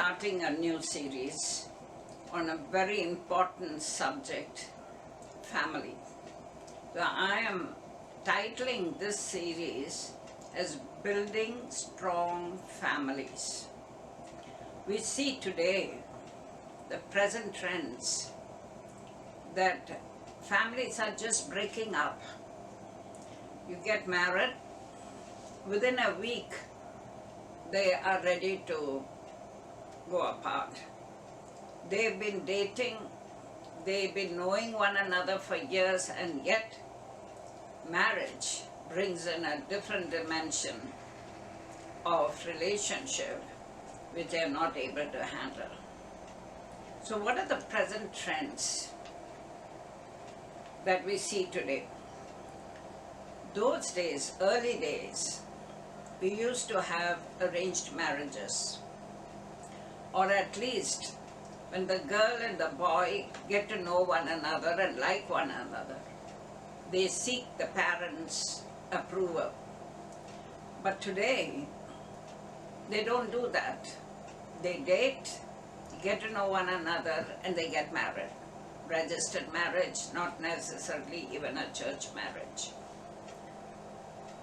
starting a new series on a very important subject, family. So I am titling this series as Building Strong Families. We see today the present trends that families are just breaking up. You get married, within a week they are ready to go apart. They've been dating, they've been knowing one another for years, and yet marriage brings in a different dimension of relationship which they are not able to handle. So what are the present trends that we see today? Those days, early days, we used to have arranged marriages, or at least when the girl and the boy get to know one another and like one another, they seek the parents' approval. But today, they don't do that. They date, get to know one another, and they get married. Registered marriage, not necessarily even a church marriage.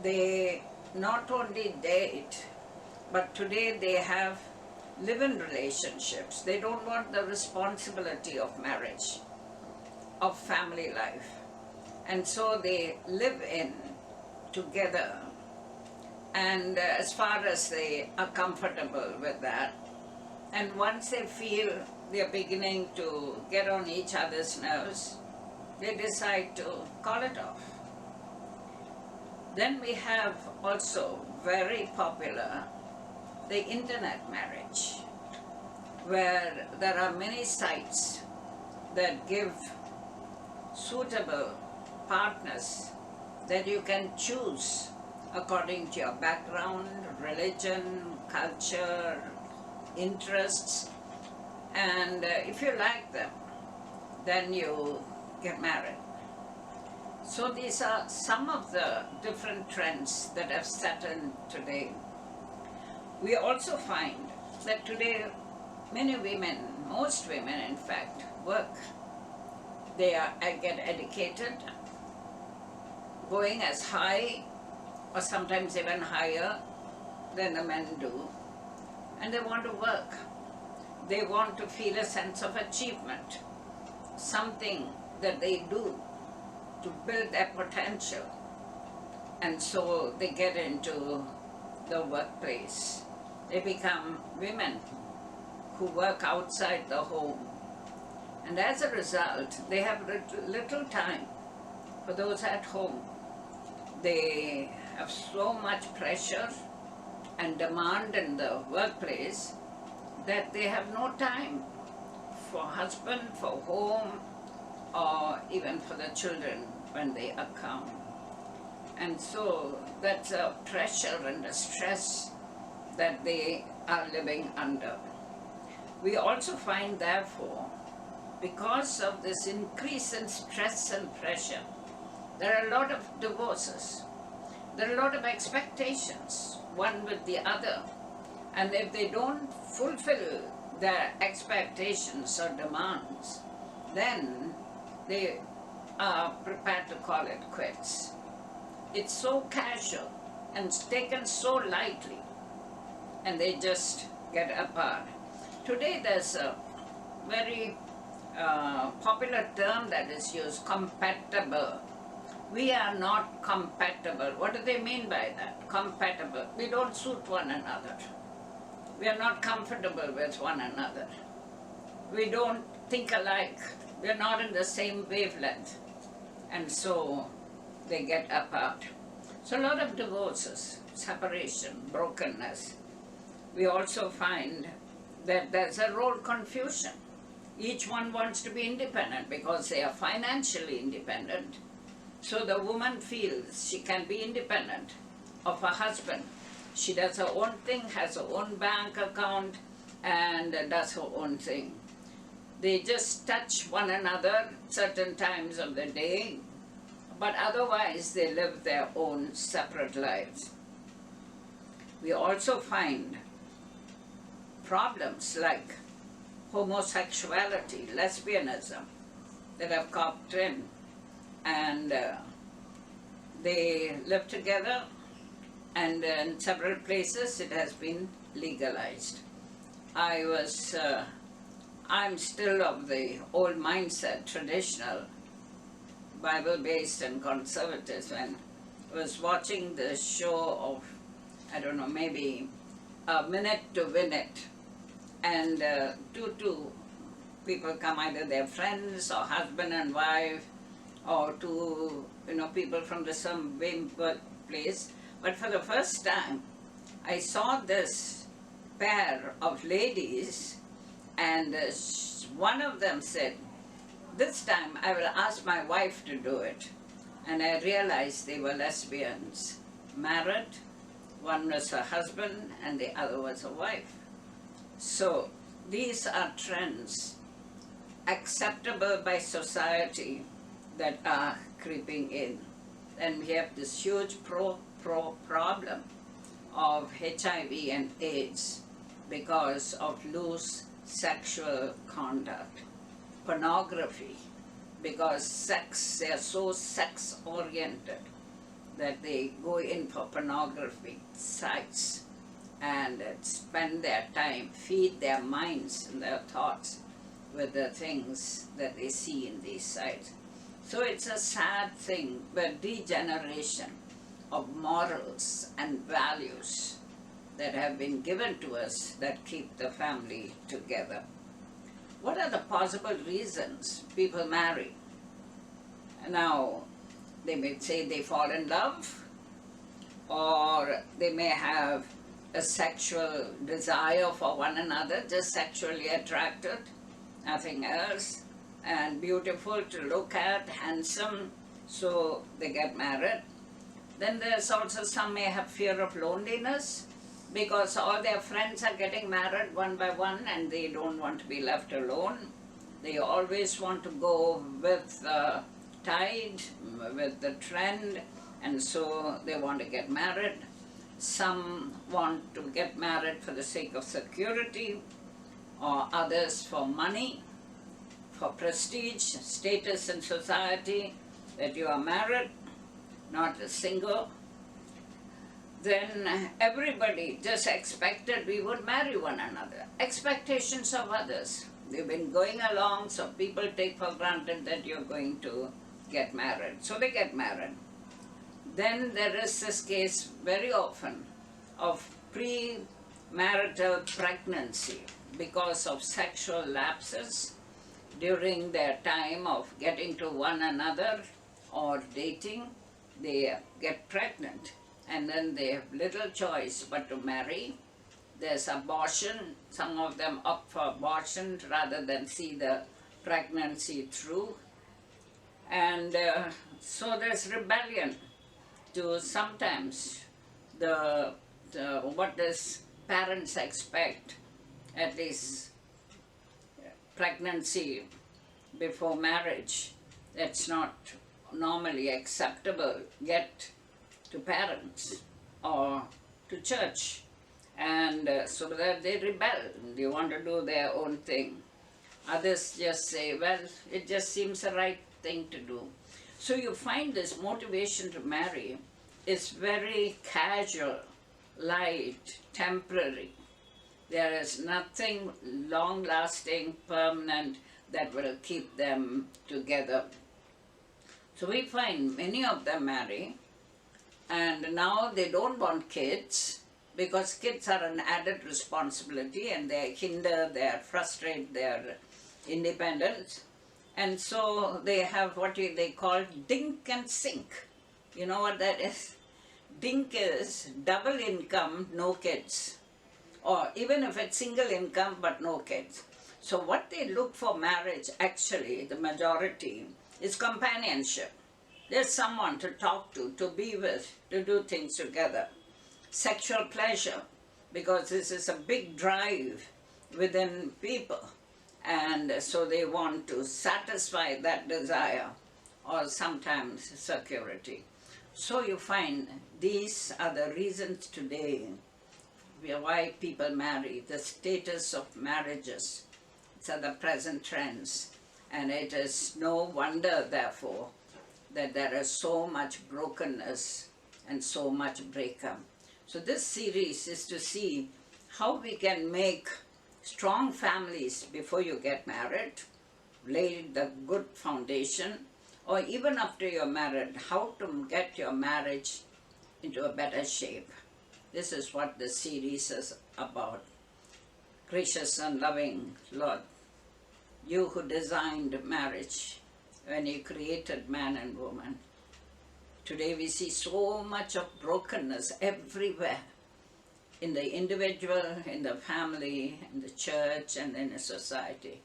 They not only date, but today they have live-in relationships. They don't want the responsibility of marriage, of family life. And so they live in together. And as far as they are comfortable with that, and once they feel they're beginning to get on each other's nerves, they decide to call it off. Then we have also very popular the internet marriage, where there are many sites that give suitable partners that you can choose according to your background, religion, culture, interests, and if you like them, then you get married. So these are some of the different trends that have set in today. We also find that today many women, most women in fact, work. They get educated, going as high or sometimes even higher than the men do, and they want to work. They want to feel a sense of achievement, something that they do to build their potential, and so they get into the workplace. They become women who work outside the home, and as a result they have little time for those at home. They have so much pressure and demand in the workplace that they have no time for husband, for home, or even for the children when they come. And so that's a pressure and a stress that they are living under. We also find, therefore, because of this increase in stress and pressure, there are a lot of divorces. There are a lot of expectations, one with the other. And if they don't fulfill their expectations or demands, then they are prepared to call it quits. It's so casual and taken so lightly, and they just get apart. Today there's a very popular term that is used, compatible. We are not compatible. What do they mean by that? Compatible. We don't suit one another. We are not comfortable with one another. We don't think alike. We are not in the same wavelength. And so they get apart. So a lot of divorces, separation, brokenness. We also find that there's a role confusion. Each one wants to be independent because they are financially independent. So the woman feels she can be independent of her husband. She does her own thing, has her own bank account, and does her own thing. They just touch one another certain times of the day, but otherwise they live their own separate lives. We also find problems like homosexuality, lesbianism that have cropped in, and they live together, and in several places it has been legalized. I'm still of the old mindset, traditional, Bible-based and conservative, and was watching the show of, I don't know, maybe A Minute to Win It, and two people come, either their friends or husband and wife, or two, people from the same birthplace. But for the first time, I saw this pair of ladies, and one of them said, "This time I will ask my wife to do it." And I realized they were lesbians, married. One was a husband and the other was a wife. So these are trends acceptable by society that are creeping in. And we have this huge problem of HIV and AIDS because of loose sexual conduct. Pornography, because they are so sex-oriented that they go in for pornography sites and spend their time, feed their minds and their thoughts with the things that they see in these sites. So it's a sad thing, but degeneration of morals and values that have been given to us that keep the family together. What are the possible reasons people marry? Now, they may say they fall in love, or they may have a sexual desire for one another, just sexually attracted, nothing else, and beautiful to look at, handsome, so they get married. Then there's also some may have fear of loneliness, because all their friends are getting married one by one and they don't want to be left alone. They always want to go with the tide, with the trend, and so they want to get married. Some want to get married for the sake of security, or others for money, for prestige, status in society, that you are married, not a single. Then everybody just expected we would marry one another. Expectations of others. They've been going along, so people take for granted that you're going to get married. So they get married. Then there is this case very often of premarital pregnancy because of sexual lapses during their time of getting to one another or dating. They get pregnant, and then they have little choice but to marry. There's abortion. Some of them opt for abortion rather than see the pregnancy through. And so there's rebellion to sometimes what does parents expect, at least pregnancy before marriage. That's not normally acceptable yet to parents or to church, and so that they rebel. They want to do their own thing. Others just say, well, it just seems the right thing to do. So you find this motivation to marry is very casual, light, temporary. There is nothing long-lasting, permanent that will keep them together. So we find many of them marry, and now they don't want kids because kids are an added responsibility and they hinder, they frustrate their independence. And so they have what they call dink and sink. You know what that is? Dink is double income, no kids. Or even if it's single income but no kids. So what they look for marriage, actually, the majority, is companionship. There's someone to talk to be with, to do things together. Sexual pleasure, because this is a big drive within people. And so they want to satisfy that desire, or sometimes security. So you find these are the reasons today why people marry, the status of marriages. These are the present trends. And it is no wonder, therefore, that there is so much brokenness and so much breakup. So this series is to see how we can make strong families before you get married, lay the good foundation, or even after you're married, how to get your marriage into a better shape. This is what the series is about. Gracious and loving Lord, you who designed marriage when you created man and woman, today we see so much of brokenness everywhere, in the individual, in the family, in the church, and in the society.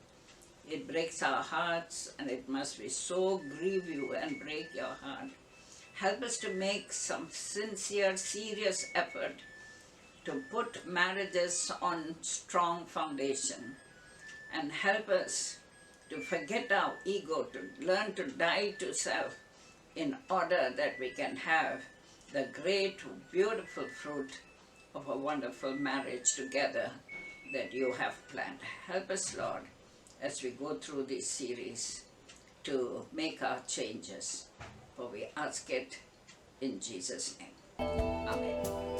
It breaks our hearts, and it must be so grieve you and break your heart. Help us to make some sincere, serious effort to put marriages on strong foundation, and help us to forget our ego, to learn to die to self, in order that we can have the great, beautiful fruit of a wonderful marriage together that you have planned. Help us, Lord, as we go through this series to make our changes. For we ask it in Jesus' name. Amen.